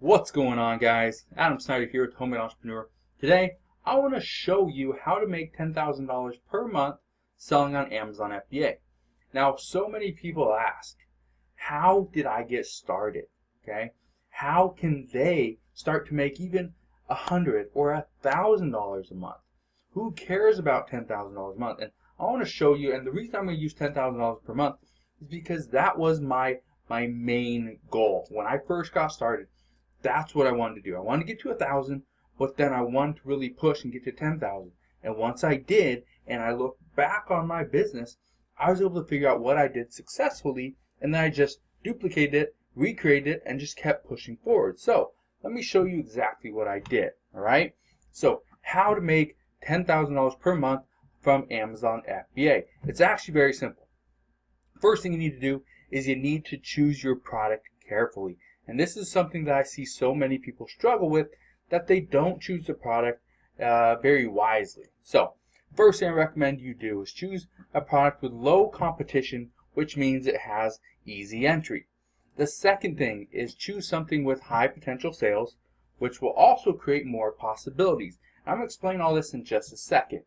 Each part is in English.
What's going on, guys? Adam Snyder here with Homemade Entrepreneur. Today, I want to show you how to make $10,000 per month selling on Amazon FBA. Now, so many people ask, how did I get started? Okay, how can they start to make even $100 or $1,000 a month? Who cares about $10,000 a month? And I want to show you, and the reason I'm going to use $10,000 per month is because that was my main goal when I first got started. That's what I wanted to do. I wanted to get to 1,000, but then I wanted to really push and get to 10,000. And once I did, and I looked back on my business, I was able to figure out what I did successfully, and then I just duplicated it, recreated it, and just kept pushing forward. So let me show you exactly what I did. All right. So how to make $10,000 per month from Amazon FBA. It's actually very simple. First thing you need to do is you need to choose your product carefully. And this is something that I see so many people struggle with, that they don't choose the product very wisely. So, first thing I recommend you do is choose a product with low competition, which means it has easy entry. The second thing is choose something with high potential sales, which will also create more possibilities. I'm going to explain all this in just a second.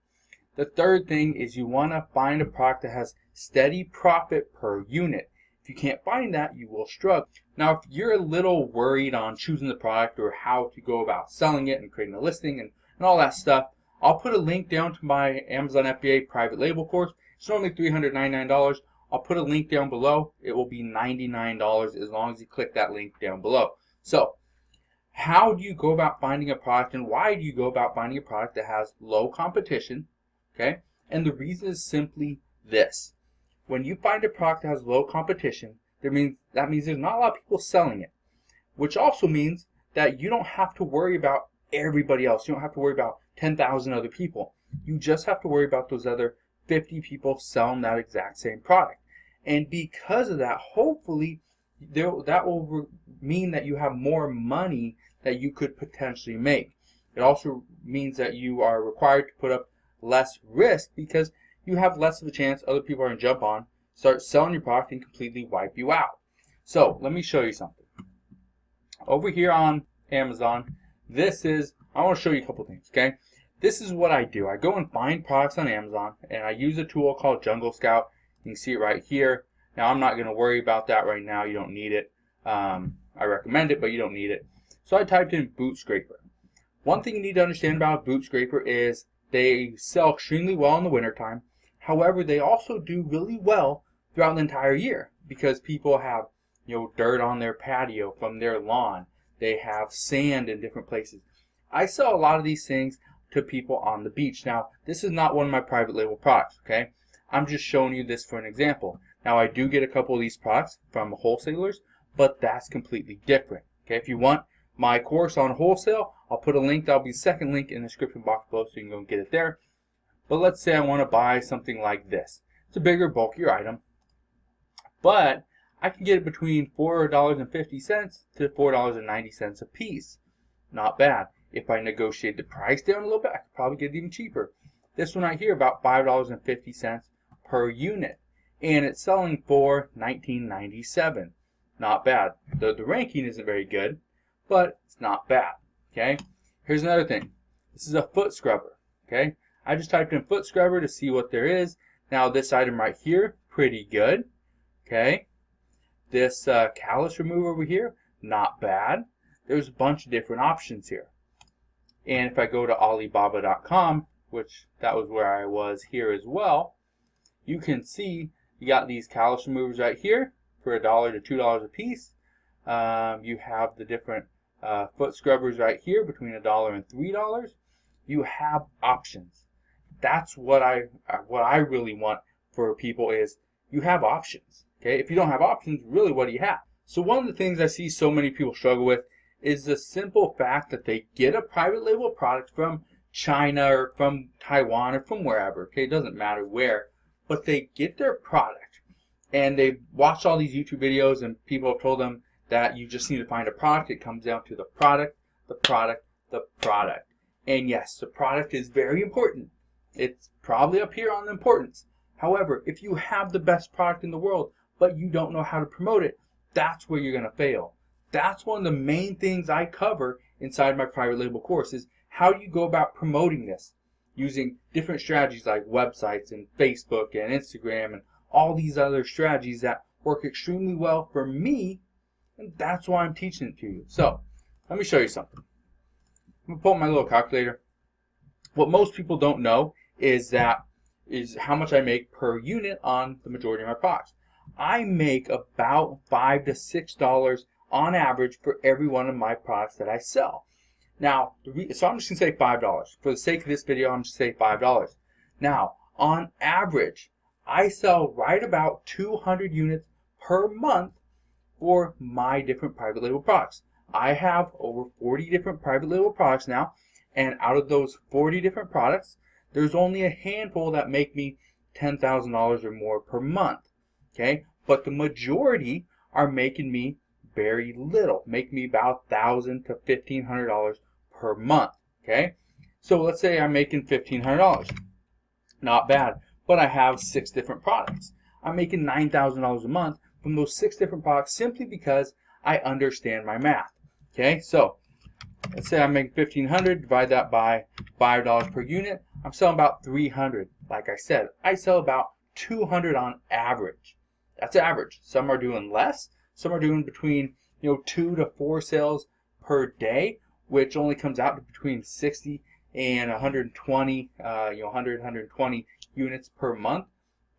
The third thing is you want to find a product that has steady profit per unit. If you can't find that, you will struggle. Now, if you're a little worried on choosing the product or how to go about selling it and creating a listing and all that stuff, I'll put a link down to my Amazon FBA private label course. It's normally $399. I'll put a link down below. It will be $99 as long as you click that link down below. So, how do you go about finding a product, and why do you go about finding a product that has low competition? Okay, and the reason is simply this. When you find a product that has low competition, that means there's not a lot of people selling it, which also means that you don't have to worry about everybody else. You don't have to worry about 10,000 other people. You just have to worry about those other 50 people selling that exact same product. And because of that, hopefully, that will mean that you have more money that you could potentially make. It also means that you are required to put up less risk, because you have less of a chance other people are going to jump on, start selling your product, and completely wipe you out. So let me show you something. Over here on Amazon, I want to show you a couple things, okay? This is what I do. I go and find products on Amazon, and I use a tool called Jungle Scout. You can see it right here. Now, I'm not going to worry about that right now. You don't need it. I recommend it, but you don't need it. So I typed in boot scraper. One thing you need to understand about a boot scraper is they sell extremely well in the wintertime. However, they also do really well throughout the entire year, because people have, dirt on their patio from their lawn. They have sand in different places. I sell a lot of these things to people on the beach. Now, this is not one of my private label products, okay? I'm just showing you this for an example. Now, I do get a couple of these products from wholesalers, but that's completely different, okay? If you want my course on wholesale, I'll put a link. That'll be the second link in the description box below, so you can go and get it there. But let's say I want to buy something like this. It's a bigger, bulkier item, but I can get it between $4.50 to $4.90 a piece. Not bad. If I negotiate the price down a little bit, I could probably get it even cheaper. This one right here, about $5.50 per unit, and it's selling for $19.97. Not bad. The ranking isn't very good, but it's not bad. Okay. Here's another thing. This is a foot scrubber. Okay. I just typed in foot scrubber to see what there is. Now, this item right here, pretty good. Okay. This callus remover over here, not bad. There's a bunch of different options here. And if I go to Alibaba.com, which that was where I was here as well, you can see you got these callus removers right here for $1 to $2 a piece. You have the different foot scrubbers right here between $1 and $3. You have options. That's what I really want for people, is you have options. Okay, if you don't have options, really, what do you have? So one of the things I see so many people struggle with is the simple fact that they get a private label product from China or from Taiwan or from wherever. Okay, it doesn't matter where, but they get their product and they watch all these YouTube videos, and people have told them that you just need to find a product. It comes down to the product, the product, the product. And yes, the product is very important. It's probably up here on the importance. However, if you have the best product in the world, but you don't know how to promote it, that's where you're going to fail. That's one of the main things I cover inside my private label course is how do you go about promoting this using different strategies like websites and Facebook and Instagram and all these other strategies that work extremely well for me, and that's why I'm teaching it to you. So let me show you something. I'm gonna pull up my little calculator. What most people don't know is how much I make per unit on the majority of my products. I make about $5 to $6 on average for every one of my products that I sell. Now, so I'm just going to say $5. For the sake of this video, I'm just going to say $5. Now, on average, I sell right about 200 units per month for my different private label products. I have over 40 different private label products now, and out of those 40 different products, there's only a handful that make me $10,000 or more per month. Okay, but the majority are making me very little, make me about $1,000 to $1,500 per month. Okay, so let's say I'm making $1,500, not bad, but I have 6 different products. I'm making $9,000 a month from those 6 different products simply because I understand my math. Okay, so let's say I'm making $1,500, divide that by $5 per unit. I'm selling about 300. Like I said, I sell about 200 on average. That's average. Some are doing less. Some are doing between 2 to 4 sales per day, which only comes out to between 60 and 120, 120 units per month.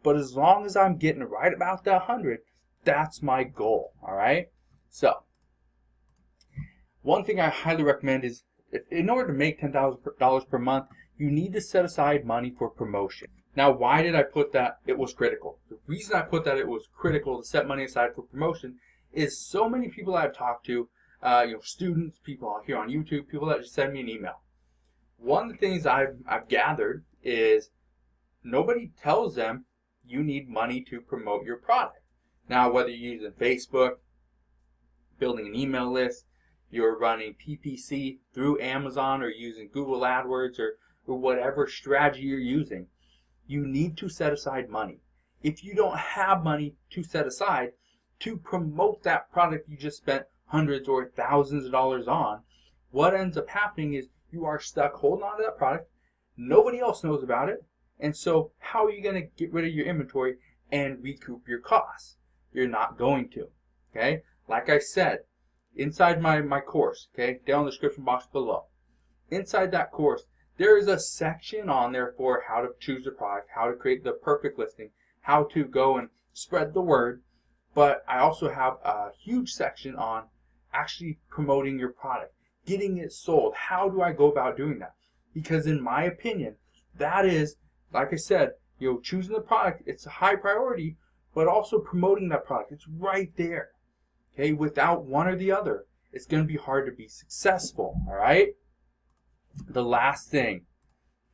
But as long as I'm getting right about that 100, that's my goal. All right. So one thing I highly recommend is, in order to make $10,000 per month, you need to set aside money for promotion. Now, why did I put that it was critical? The reason I put that it was critical to set money aside for promotion is so many people I've talked to, students, people here on YouTube, people that just send me an email. One of the things I've gathered is nobody tells them you need money to promote your product. Now, whether you're using Facebook, building an email list, you're running PPC through Amazon or using Google AdWords or whatever strategy you're using, you need to set aside money. If you don't have money to set aside to promote that product you just spent hundreds or thousands of dollars on, what ends up happening is you are stuck holding on to that product. Nobody else knows about it. And so how are you going to get rid of your inventory and recoup your costs? You're not going to. Okay? Like I said, inside my course, okay, down in the description box below, inside that course, there is a section on there for how to choose a product, how to create the perfect listing, how to go and spread the word. But I also have a huge section on actually promoting your product, getting it sold. How do I go about doing that? Because in my opinion, that is, like I said, choosing the product, it's a high priority, but also promoting that product. It's right there. Okay, without one or the other, it's going to be hard to be successful. All right. The last thing,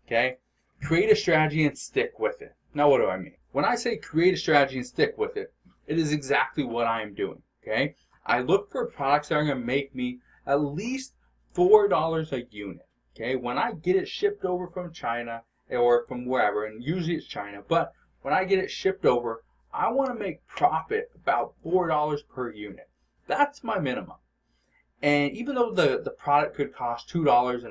okay, create a strategy and stick with it. Now, what do I mean? When I say create a strategy and stick with it, it is exactly what I am doing. Okay, I look for products that are going to make me at least $4 a unit. Okay, when I get it shipped over from China or from wherever, and usually it's China, but when I get it shipped over, I want to make profit about $4 per unit. That's my minimum. And even though the product could cost $2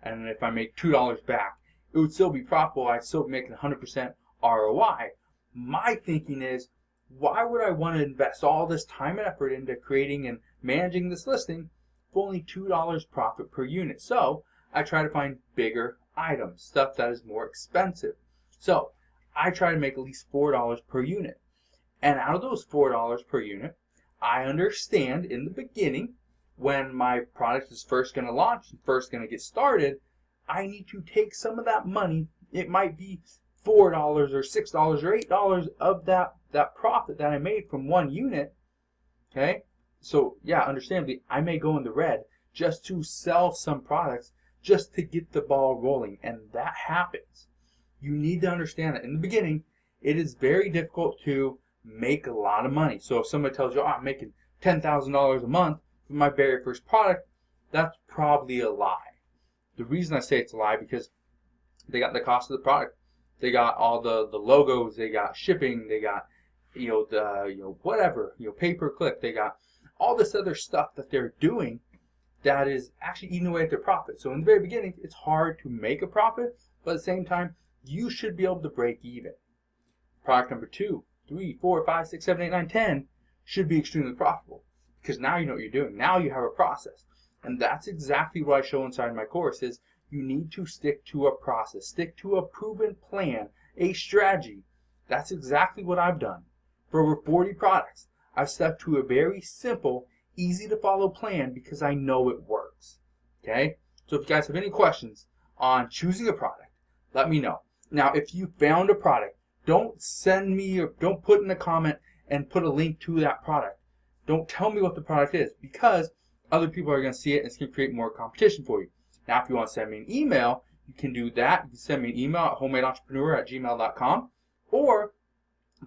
and if I make $2 back, it would still be profitable. I'd still be making 100% ROI. My thinking is, why would I want to invest all this time and effort into creating and managing this listing for only $2 profit per unit? So I try to find bigger items, stuff that is more expensive. So I try to make at least $4 per unit. And out of those $4 per unit, I understand in the beginning, when my product is first going to launch and first going to get started, I need to take some of that money. It might be $4 or $6 or $8 of that profit that I made from one unit. Okay, so yeah, understandably, I may go in the red just to sell some products, just to get the ball rolling, and that happens. You need to understand that in the beginning, it is very difficult to make a lot of money. So if somebody tells you, oh, I'm making $10,000 a month for my very first product, that's probably a lie. The reason I say it's a lie because they got the cost of the product, they got all the logos, they got shipping, they got whatever, pay per click, they got all this other stuff that they're doing that is actually eating away at their profit. So in the very beginning, it's hard to make a profit, but at the same time, you should be able to break even. Product number 2, 3, 4, 5, 6, 7, 8, 9, 10 should be extremely profitable because now you know what you're doing. Now you have a process. And that's exactly what I show inside my course is you need to stick to a process, stick to a proven plan, a strategy. That's exactly what I've done. For over 40 products, I've stuck to a very simple, easy to follow plan because I know it works. Okay? So if you guys have any questions on choosing a product, let me know. Now, if you found a product, don't send me or don't put in a comment and put a link to that product. Don't tell me what the product is because other people are going to see it and it's going to create more competition for you. Now, if you want to send me an email, you can do that. You can send me an email at homemadeentrepreneur@gmail.com or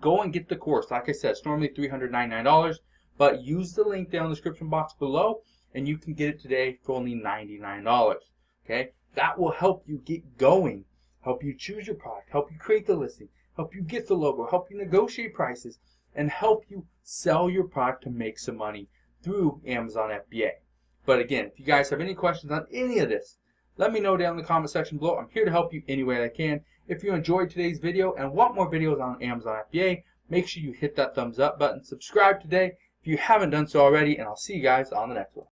go and get the course. Like I said, it's normally $399, but use the link down in the description box below and you can get it today for only $99. Okay? That will help you get going, help you choose your product, help you create the listing, help you get the logo, help you negotiate prices, and help you sell your product to make some money through Amazon FBA. But again, if you guys have any questions on any of this, let me know down in the comment section below. I'm here to help you any way I can. If you enjoyed today's video and want more videos on Amazon FBA, make sure you hit that thumbs up button. Subscribe today if you haven't done so already, and I'll see you guys on the next one.